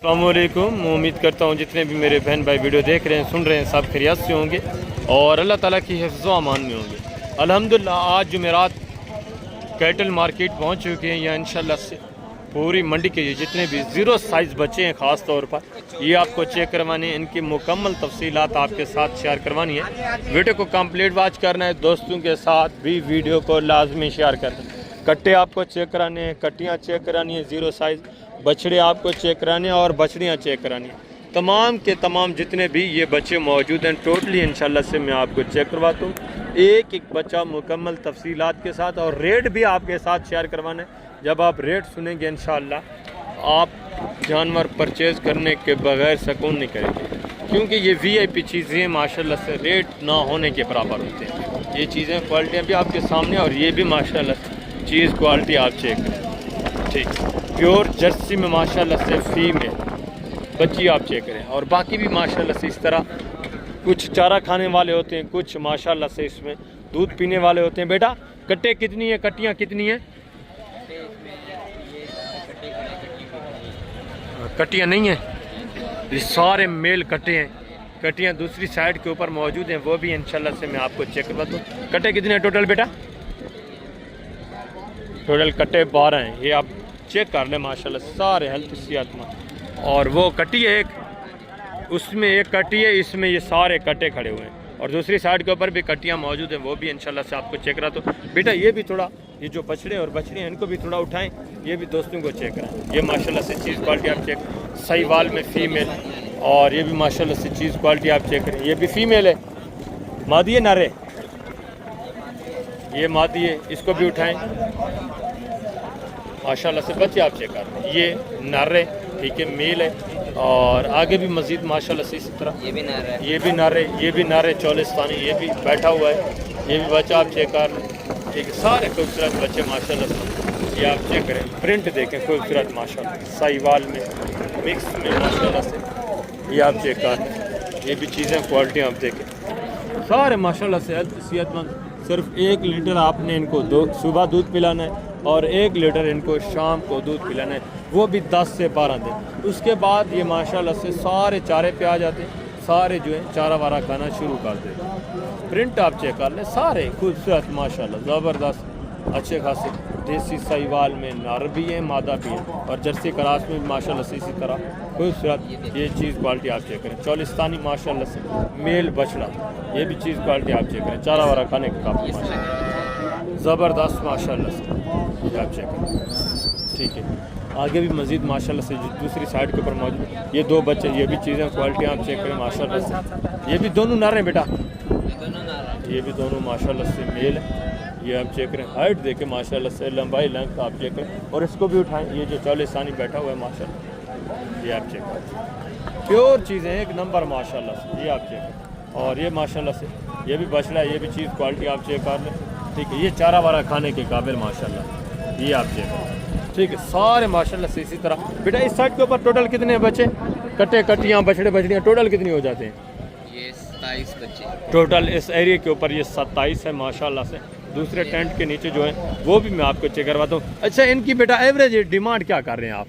अस्सलामुअलैकुम। उम्मीद करता हूँ जितने भी मेरे बहन भाई वीडियो देख रहे हैं सुन रहे हैं सब खैरियत से होंगे और अल्लाह ताला की हिफ्ज़ व अमान में होंगे। अल्हम्दुलिल्लाह आज जुमेरात कैटल मार्केट पहुँच चुके हैं। यहाँ इंशाल्लाह से पूरी मंडी के जितने भी ज़ीरो साइज़ बच्चे हैं ख़ास तौर पर ये आपको चेक करवाने हैं। इनकी मुकम्मल तफसीलात आपके साथ शेयर करवानी है। वीडियो को कंप्लीट वॉच करना है, दोस्तों के साथ भी वीडियो को लाजमी शेयर करना है। कट्टे आपको चेक कराने हैं, कट्टियाँ चेक करानी है, ज़ीरो साइज़ बछड़े आपको चेक कराने हैं और बछड़ियाँ चेक करानी है। तमाम के तमाम जितने भी ये बच्चे मौजूद हैं टोटली इंशाल्लाह से मैं आपको चेक करवाता हूँ एक एक बच्चा मुकम्मल तफसीलात के साथ, और रेट भी आपके साथ शेयर करवाना है। जब आप रेट सुनेंगे इंशाल्लाह आप जानवर परचेज़ करने के बगैर सुकून नहीं करेंगे, क्योंकि ये वीआईपी चीज़ें माशाल्लाह से रेट ना होने के बराबर होते हैं। ये चीज़ें क्वालिटियाँ भी आपके सामने और ये भी माशाल्लाह से चीज़ क्वालिटी आप चेक करें। ठीक, प्योर जर्सी में माशाल्लाह से फीमेल बच्ची आप चेक करें। और बाकी भी माशाल्लाह से इस तरह कुछ चारा खाने वाले होते हैं, कुछ माशाल्लाह से इसमें दूध पीने वाले होते हैं। बेटा कट्टे कितनी है, कट्टियाँ कितनी हैं? कट्टियाँ नहीं हैं, ये सारे मेल कट्टे हैं। कट्टियाँ दूसरी साइड के ऊपर मौजूद हैं, वो भी इंशाल्लाह से मैं आपको चेक करवा दूँ। कट्टे कितने हैं टोटल बेटा? टोटल कट्टे 12 हैं। ये आप चेक कर लें माशाल्लाह सारे हेल्थ सेहतमंद। और वो कट्टी है एक, उसमें एक कट्टी है, इसमें ये सारे कट्टे खड़े हुए हैं। और दूसरी साइड के ऊपर भी कट्टियाँ मौजूद हैं, वो भी इंशाल्लाह से आपको चेक करा। तो बेटा ये भी थोड़ा, ये जो बछड़े और बछड़ी हैं इनको भी थोड़ा उठाएं, ये भी दोस्तों को चेक कराएं। ये माशाल्लाह से चीज़ क्वालिटी आप चेक, सहीवाल में फ़ीमेल, और ये भी माशाल्लाह से चीज़ क्वालिटी आप चेक करें। ये भी फ़ीमेल है, मादी है नारे, ये मादी है, इसको भी उठाएँ माशाल्लाह से। बच्चे आप चेक कर रहे हैं, ये नर है, ठीक है, मेल है। और आगे भी मज़ीद माशाल्लाह से इसी तरह ये भी नर है, ये भी नर है, ये भी नर है चौलिस्तानी, ये भी बैठा हुआ है, ये भी बच्चा आप चेक कर रहे हैं। ठीक है, सारे खूबसूरत बच्चे माशाल्लाह से ये आप चेक करें। प्रिंट देखें खूबसूरत माशाल्लाह, साहिवाल में मिक्स में माशाल्लाह से ये आप चेक कर रहे हैं। ये भी चीज़ें क्वालिटी आप देखें, सारे माशाल्लाह से हेल्थ सेहतमंद। सिर्फ 1 लीटर आपने इनको सुबह दूध पिलाना है और 1 लीटर इनको शाम को दूध पिलाना है, वो भी 10 से 12 दिन। उसके बाद ये माशाल्लाह से सारे चारे पे आ जाते हैं, सारे जो है चारा वारा खाना शुरू कर देते हैं। प्रिंट आप चेक कर लें, सारे खूबसूरत माशाल्लाह ज़बरदस्त अच्छे खासे देसी साहिवाल में नर भी हैं, मादा भी हैं। और जर्सी क्रास में माशाल्लाह से इसी तरह खूबसूरत ये चीज़ क्वालिटी आप चेक करें। चौलिस्तानी माशाल्लाह से मेल बछड़ा, ये भी चीज़ क्वालिटी आप चेक करें। चारा वारा खाने के काफ़ी माशाल्लाह ज़बरदस्त माशाल्लाह से ये आप चेक करें। ठीक है, आगे भी मज़ीद माशाल्लाह से दूसरी साइड के ऊपर मौजूद ये 2 बच्चे, ये भी चीज़ें क्वालिटी आप चेक करें माशाल्लाह से। ये भी दोनों नर हैं बेटा, ये भी दोनों माशाल्लाह से मेल है। ये आप चेक करें, हाइट देखें माशाल्लाह से, लंबाई लेंथ आप चेक करें। और इसको भी उठाएं, ये जो चौलिस्तानी बैठा हुआ है माशाल्लाह, ये आप चेक करें। प्योर चीज़ें एक नंबर माशाल्लाह से, ये आप चेक करें। और ये माशाल्लाह से ये भी बछड़ा है, ये भी चीज़ क्वालिटी आप चेक कर लें। ठीक है, ये चारा वारा खाने के काबिल माशाल्लाह, ये आप चेक करें। ठीक है, सारे माशाल्लाह से इसी तरह। बेटा इस साइड के ऊपर टोटल कितने बच्चे, कट्टे कट्टियाँ बछड़े बछड़ियाँ टोटल कितनी हो जाते हैं? ये 27 बच्चे टोटल इस एरिया के ऊपर ये 27 है माशाल्लाह से। दूसरे टेंट के नीचे जो है वो भी मैं आपको चेक करवाता हूँ। अच्छा, इनकी बेटा एवरेज डिमांड क्या कर रहे हैं आप?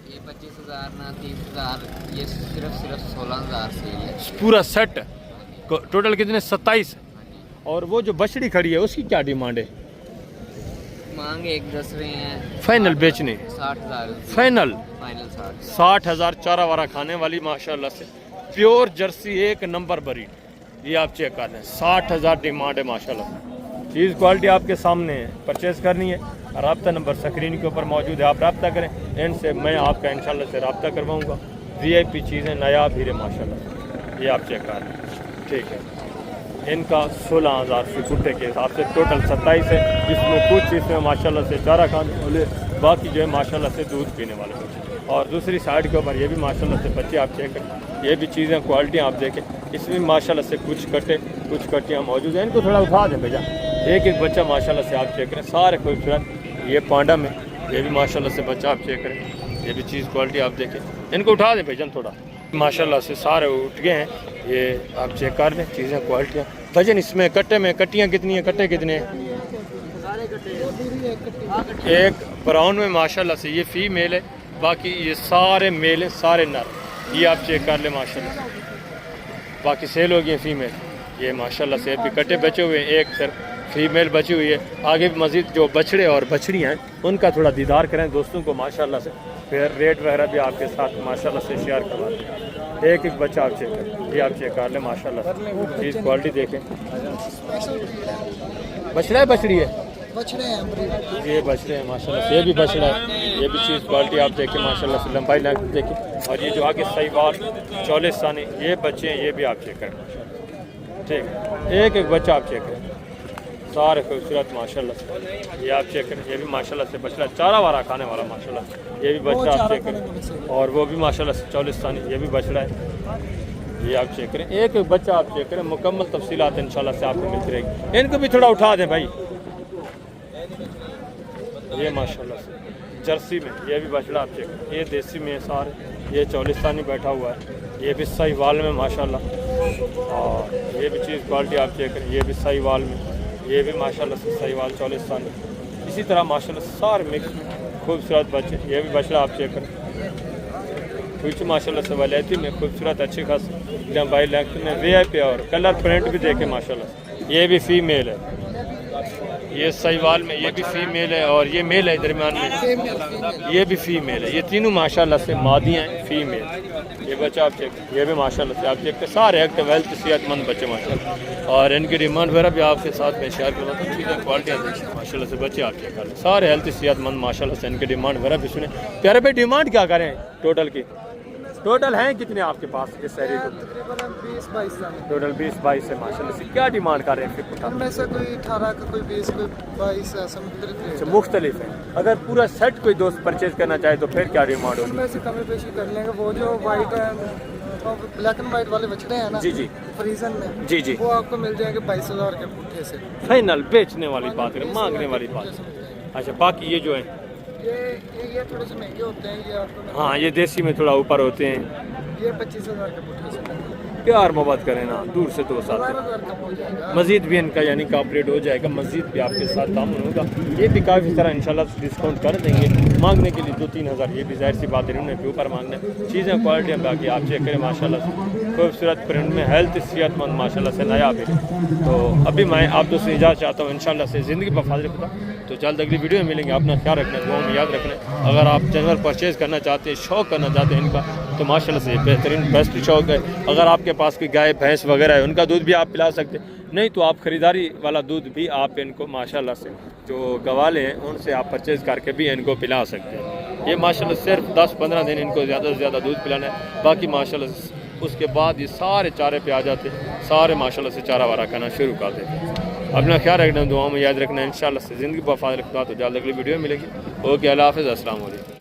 ये 25,000 ना 30,000, ये सिर्फ 16,000 से ही है पूरा सेट। टोटल कितने? 27। और वो जो बछड़ी खड़ी है उसकी क्या डिमांड है? मांग 1.10 रहे हैं, फाइनल बेचने 60,000 फाइनल फाइनल 60,000 चारा वारा खाने वाली माशाल्लाह से प्योर जर्सी एक नंबर ब्रीड, ये आप चेक कर लें। 60,000 डिमांड है माशाल्लाह। चीज़ क्वालिटी आपके सामने है, परचेज़ करनी है, रब्ता नंबर स्क्रीन के ऊपर मौजूद है, आप रब्ता करें, इनसे मैं आपका इंशाल्लाह से रब्ता करवाऊँगा। वीआईपी चीज़ें नायाब हीरे माशाल्लाह, ये आप चेक कर लें। ठीक है, इनका 16,000 से कुत्ते के हिसाब से टोटल 27 है, जिसमें कुछ इसमें माशाल्लाह से चारा खाने वाले, बाकी जो है माशाल्लाह से दूध पीने वाले बच्चे। और दूसरी साइड के ऊपर ये भी माशाल्लाह से बच्चे आप चेक करें, ये भी चीज़ें क्वालिटी आप देखें। इसमें माशाल्लाह से कुछ कट्टे कुछ कट्टियाँ मौजूद हैं, इनको थोड़ा उठा दें भैया। एक एक बच्चा माशाल्लाह से आप चेक करें, सारे खूबसूरत। ये पांडा में ये भी माशाल्लाह से बच्चा आप चेक करें, ये भी चीज़ क्वालिटी आप देखें। इनको उठा दें भैया थोड़ा, माशाल्लाह से सारे उठ गए हैं, ये आप चेक कर लें चीज़ें क्वालिटियाँ। वजन इसमें कट्टे में कट्टियाँ कितनी हैं, कट्टे कितने हैं? एक ब्राउन में माशाल्लाह से ये फीमेल है बाकी ये सारे मेल हैं, सारे नर, ये आप चेक कर ले माशाल्लाह। बाकी सेल हो गए फीमेल, ये माशाल्लाह से भी कटे बचे हुए हैं, एक सर फीमेल बची हुई है। आगे भी मज़ीद जो बछड़े और बछड़ियाँ हैं उनका थोड़ा दीदार करें दोस्तों को माशाल्लाह से, फिर रेट वगैरह भी आपके साथ माशाल्लाह से शेयर करवाते हैं। एक एक बच्चा आप चेक करें, ये आप चेक कर लें माशाल्लाह से, चीज़ क्वालिटी देखें। बछड़ा है बछड़ी है, बछड़े हैं, ये बछड़े हैं माशाल्लाह से, ये भी बछड़ा है, ये भी चीज़ क्वालिटी आप देखें माशाल्लाह से, लंबाई लेंथ देखें। और ये जो आगे सहीवाल चौलिस्तानी ये बच्चे हैं, ये भी आप चेक करें ठीक है। एक एक बच्चा आप चेक करें, सारे खूबसूरत माशाल्लाह से, ये आप चेक करें। ये भी माशाल्लाह से बछड़ा चारा वारा खाने वाला माशाल्लाह, ये भी बच्चा आप चेक करें। और वो भी माशाल्लाह से चौलिस्तानी, ये भी बछड़ा है, ये आप चेक करें। एक एक बच्चा आप चेक करें, मुकम्मल तफसीलात इंशाल्लाह से आपको मिलती रहेगी। इनको भी थोड़ा उठा दें भाई, ये माशाल्लाह से जर्सी में, ये भी बछड़ा आप चेक करें। ये देसी में है सारे, ये चौलिस्तानी बैठा हुआ है, ये भी सहीवाल में माशाल्लाह। और ये भी चीज़ क्वालिटी आप चेक करें, ये भी सहीवाल में, ये भी माशाल्लाह से सहीवाल चौलिस्तानी। इसी तरह माशाल्लाह से सारे मिक्स खूबसूरत बच्चे, ये भी बछड़ा आप चेक करें। कुछ माशाल्लाह से वलैती में खूबसूरत अच्छी खास लंबाई लेंथ में VIP और कलर प्रिंट भी देखे माशाल्लाह। ये भी फीमेल है, ये सहीवाल में, ये भी फीमेल है और ये मेल है दरमियान में, ये भी फीमेल है। ये तीनों माशाल्लाह से मादियाँ हैं फीमेल। ये बच्चा आप चेक, ये भी माशाल्लाह से आप चेक करें, सारे एक्टिव हेल्थ सेहतमंद बच्चे माशाल्लाह। और इनकी डिमांड वगैरह भी आपके साथ में शेयर करवाता हूँ, चीज़ें क्वालिटी माशाल्लाह से बच्चे आप चेक करें, सारे हेल्थ सेहतमंद माशाल्लाह से। इनकी डिमांड वगैरह भी सुने प्यारे भाई, डिमांड क्या करें टोटल की? टोटल हैं कितने आपके पास इस शहरी को? टोटल 20-22 है माशाल्लाह से। क्या डिमांड कर रहे हैं फिर? उनमें से कोई 18 का, कोई 20, कोई 22 ऐसा मुख्तलिफ है। अगर पूरा सेट कोई दोस्त परचेज करना चाहे तो फिर क्या डिमांड होगी? उनमें से कमी पेशी कर लेंगे। वो जो वाइट ब्लैक एंड वाइट वाले बछड़े हैं ना, जी जी फ्रीजन में, जी जी, वो आपको मिल जाएंगे 22,000 के पुट्ठे से। फाइनल बेचने वाली बात करें, मांगने वाली बात। अच्छा, बाकी ये जो है ये थोड़े से महंगे होते हैं, ये आपको हाँ, ये देसी में थोड़ा ऊपर होते हैं। ये 25,000 के पुट्ठे से प्यार मोहब्बत करें ना, दूर से दोस्त आते हैं। 12,000 कम हो जाएगा। मज़ीद भी इनका यानी कॉपरेट हो जाएगा, मज़ीद भी आपके साथ तामुन होगा। ये भी काफ़ी सारा इंशाल्लाह डिस्काउंट कर देंगे। मांगने के लिए 2-3 हज़ार, ये भी जाहिर सी बात है, उन्हें भी ऊपर मांगना है। चीज़ें क्वालिटी में बाकी आप चेक करें माशाल्लाह से, खूबसूरत प्रिंट में, हेल्थ सेहतमंद माशाल्लाह से, नया भी। तो अभी मैं आप दोस्तों इजाज़त चाहता हूँ इंशाल्लाह से, ज़िंदगी पर फाज़िल खुदा। तो जल्द अगली वीडियो में मिलेंगे। अपना ख्याल रखना, दुआ में याद रखना। अगर आप जानवर परचेज़ करना चाहते हैं, शौक़ करना चाहते हैं इनका, तो माशाल्लाह से बेहतरीन बेस्ट शौक़ है। अगर आपके पास कोई गाय भैंस वगैरह है, उनका दूध भी आप पिला सकते हैं। नहीं तो आप ख़रीदारी वाला दूध भी आप इनको माशाल्लाह से, जो गवाले हैं उनसे आप परचेज़ करके भी इनको पिला सकते हैं। ये माशाल्लाह सिर्फ 10-15 दिन इनको ज़्यादा से ज़्यादा दूध पिलाना है। बाकी माशाल्लाह से उसके बाद ये सारे चारे पे आ जाते, सारे माशाल्लाह से चारा वारा खाना शुरू कर देते। अपना ख्याल रखना, दुआओं में याद रखना इंशाल्लाह से। ज़िंदगी पर फाज़िल खुदा। तो जल्द अगली वीडियो में मिलेगी। ओके, अल्लाह हाफ़िज़, अस्सलाम वालेकुम।